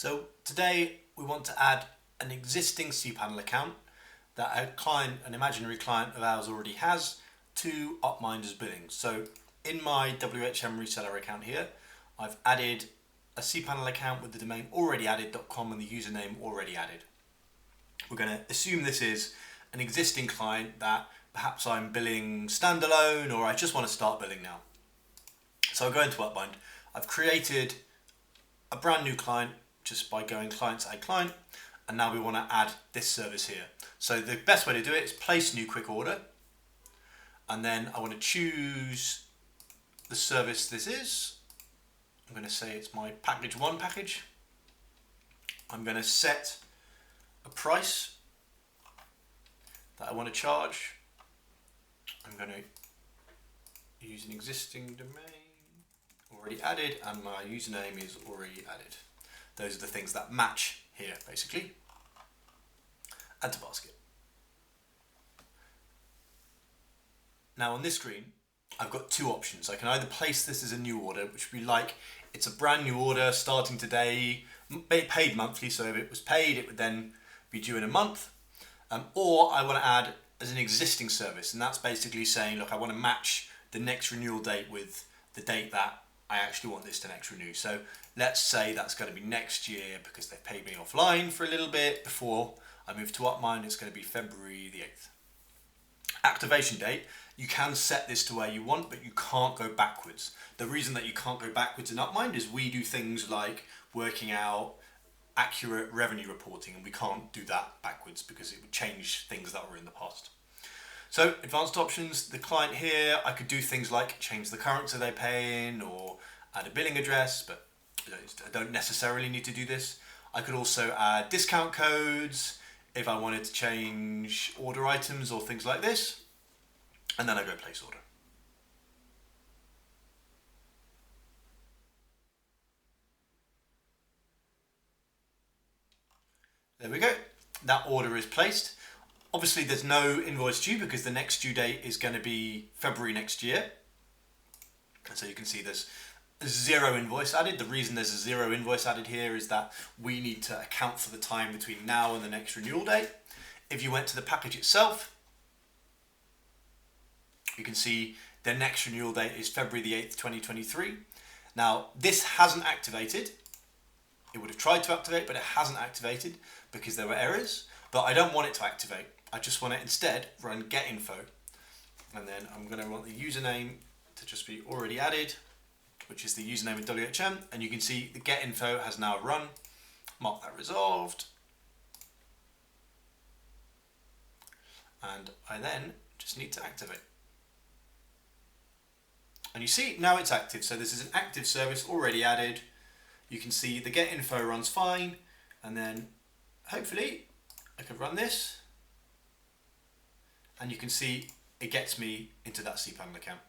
So today we want to add an existing cPanel account that a client, an imaginary client of ours already has, to Opminder's Billings. So in my WHM reseller account here, I've added a cPanel account with the domain alreadyadded.com and the username alreadyadded. We're going to assume this is an existing client that perhaps I'm billing standalone or I just want to start billing now. So I'll go into Opmind. I've created a brand new client just by going clients add client, and now we want to add this service here. So the best way to do it is place new quick order, and then I want to choose the service this is. I'm going to say it's my package 1 package. I'm going to set a price that I want to charge. I'm going to use an existing domain already added, and my username is already added. Those are the things that match here, basically. Add to basket. Now on this screen, I've got two options. I can either place this as a new order, which would be like, it's a brand new order starting today, paid monthly, so if it was paid, it would then be due in a month. Or I want to add as an existing service, and that's basically saying, look, I want to match the next renewal date with the date that I actually want this to next renew. So let's say that's going to be next year because they've paid me offline for a little bit before I move to Opmind. It's going to be February the 8th. Activation date, you can set this to where you want, but you can't go backwards. The reason that you can't go backwards in Opmind is we do things like working out accurate revenue reporting, and we can't do that backwards because it would change things that were in the past. So advanced options, the client here, I could do things like change the currency they pay in or add a billing address, but I don't necessarily need to do this. I could also add discount codes if I wanted to change order items or things like this, and then I go place order. There we go, that order is placed. Obviously there's no invoice due because the next due date is going to be February next year. And so you can see there's zero invoice added. The reason there's a zero invoice added here is that we need to account for the time between now and the next renewal date. If you went to the package itself, you can see the next renewal date is February the 8th, 2023. Now this hasn't activated. It would have tried to activate, but it hasn't activated because there were errors. But I don't want it to activate. I just want to instead run get info, and then I'm going to want the username to just be already added, which is the username of WHM, and you can see the get info has now run. Mark that resolved, and I then just need to activate. And you see now it's active, so this is an active service already added. You can see the get info runs fine, and then hopefully I could run this, and you can see it gets me into that cPanel account.